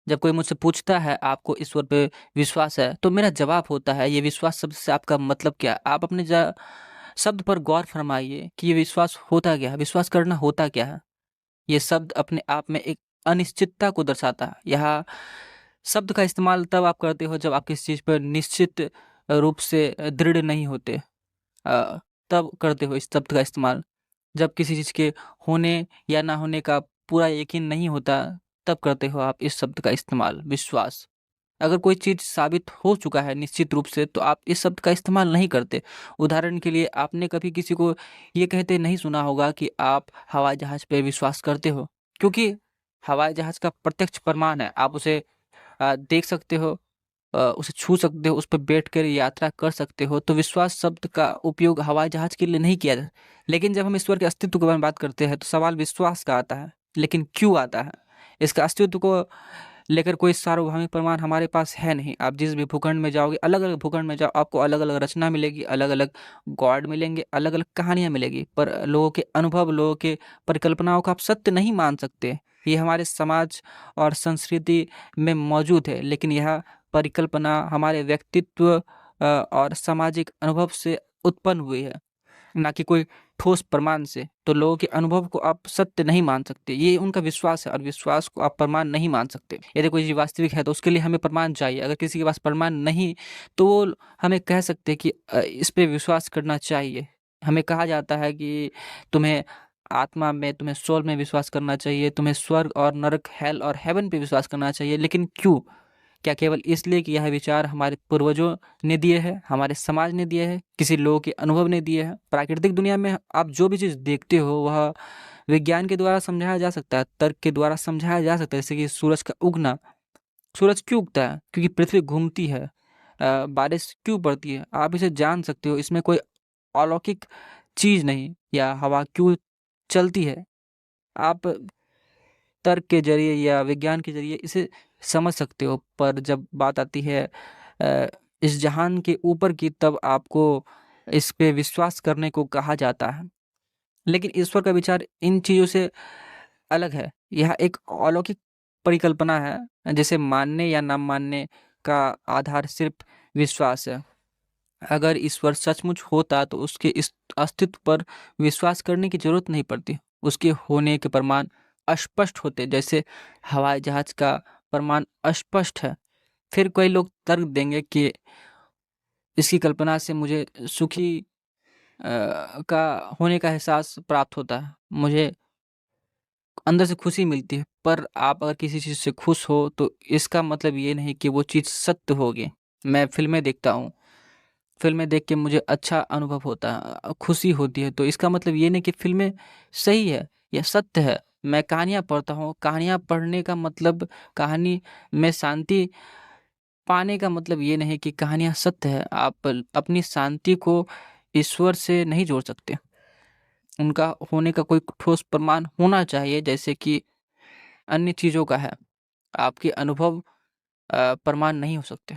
जब कोई मुझसे पूछता है आपको ईश्वर पे विश्वास है, तो मेरा जवाब होता है ये विश्वास शब्द से आपका मतलब क्या है? आप अपने शब्द पर गौर फरमाइए कि ये विश्वास होता क्या है, विश्वास करना होता क्या है। ये शब्द अपने आप में एक अनिश्चितता को दर्शाता है। यह शब्द का इस्तेमाल तब आप करते हो जब आप किसी चीज़ पर निश्चित रूप से दृढ़ नहीं होते। तब करते हो इस शब्द का इस्तेमाल। जब किसी चीज़ के होने या ना होने का पूरा यकीन नहीं होता, तब करते हो आप इस शब्द का इस्तेमाल, विश्वास। अगर कोई चीज़ साबित हो चुका है निश्चित रूप से, तो आप इस शब्द का इस्तेमाल नहीं करते। उदाहरण के लिए आपने कभी किसी को ये कहते नहीं सुना होगा कि आप हवाई जहाज़ पे विश्वास करते हो, क्योंकि हवाई जहाज़ का प्रत्यक्ष प्रमाण है। आप उसे देख सकते हो, उसे छू सकते हो, उस पे बैठकर यात्रा कर सकते हो। तो विश्वास शब्द का उपयोग हवाई जहाज़ के लिए नहीं किया जाता। लेकिन जब हम ईश्वर के अस्तित्व के बारे में बात करते हैं, तो सवाल विश्वास का आता है। लेकिन क्यों आता है? इसका अस्तित्व को लेकर कोई सार्वभौमिक प्रमाण हमारे पास है नहीं। आप जिस भी भूखंड में जाओगे, अलग-अलग भूखंड में जाओ, आपको अलग-अलग रचना मिलेगी, अलग-अलग गॉड मिलेंगे, अलग-अलग कहानियाँ मिलेगी। पर लोगों के अनुभव, लोगों के परिकल्पनाओं को आप सत्य नहीं मान सकते। ये हमारे समाज और संस्कृति में मौजूद है, लेकिन यह परिकल्पना हमारे व्यक्तित्व और सामाजिक अनुभव से उत्पन्न हुई है, ना कि कोई ठोस प्रमाण से। तो लोगों के अनुभव को आप सत्य नहीं मान सकते। ये उनका विश्वास है और विश्वास को आप प्रमाण नहीं मान सकते। यदि कोई चीज़ वास्तविक है तो उसके लिए हमें प्रमाण चाहिए। अगर किसी के पास प्रमाण नहीं, तो वो हमें कह सकते हैं कि इस पे विश्वास करना चाहिए। हमें कहा जाता है कि तुम्हें आत्मा में, तुम्हें सोल में विश्वास करना चाहिए, तुम्हें स्वर्ग और नरक, हेल और हेवन पे विश्वास करना चाहिए। लेकिन क्यों? क्या केवल इसलिए कि यह विचार हमारे पूर्वजों ने दिए हैं, हमारे समाज ने दिए हैं, किसी लोगों के अनुभव ने दिए हैं? प्राकृतिक दुनिया में आप जो भी चीज़ देखते हो, वह विज्ञान के द्वारा समझाया जा सकता है, तर्क के द्वारा समझाया जा सकता है। जैसे कि सूरज का उगना। सूरज क्यों उगता है? क्योंकि पृथ्वी घूमती है। बारिश क्यों पड़ती है? आप इसे जान सकते हो। इसमें कोई अलौकिक चीज़ नहीं। या हवा क्यों चलती है? आप तर्क के ज़रिए या विज्ञान के ज़रिए इसे समझ सकते हो। पर जब बात आती है इस जहान के ऊपर की, तब आपको इस पे विश्वास करने को कहा जाता है। लेकिन ईश्वर का विचार इन चीज़ों से अलग है। यह एक अलौकिक परिकल्पना है, जिसे मानने या ना मानने का आधार सिर्फ़ विश्वास है। अगर ईश्वर सचमुच होता, तो उसके इस अस्तित्व पर विश्वास करने की ज़रूरत नहीं पड़ती। उसके होने के प्रमाण अस्पष्ट होते, जैसे हवाई जहाज़ का प्रमाण अस्पष्ट है। फिर कई लोग तर्क देंगे कि इसकी कल्पना से मुझे सुखी का होने का एहसास प्राप्त होता है, मुझे अंदर से खुशी मिलती है। पर आप अगर किसी चीज़ से खुश हो, तो इसका मतलब ये नहीं कि वो चीज़ सत्य होगी। मैं फ़िल्में देखता हूँ, फ़िल्में देख के मुझे अच्छा अनुभव होता है, खुशी होती है, तो इसका मतलब ये नहीं कि फ़िल्में सही है या सत्य है। मैं कहानियाँ पढ़ता हूँ, कहानियाँ पढ़ने का मतलब, कहानी में शांति पाने का मतलब ये नहीं कि कहानियाँ सत्य है। आप अपनी शांति को ईश्वर से नहीं जोड़ सकते। उनका होने का कोई ठोस प्रमाण होना चाहिए, जैसे कि अन्य चीज़ों का है। आपके अनुभव प्रमाण नहीं हो सकते।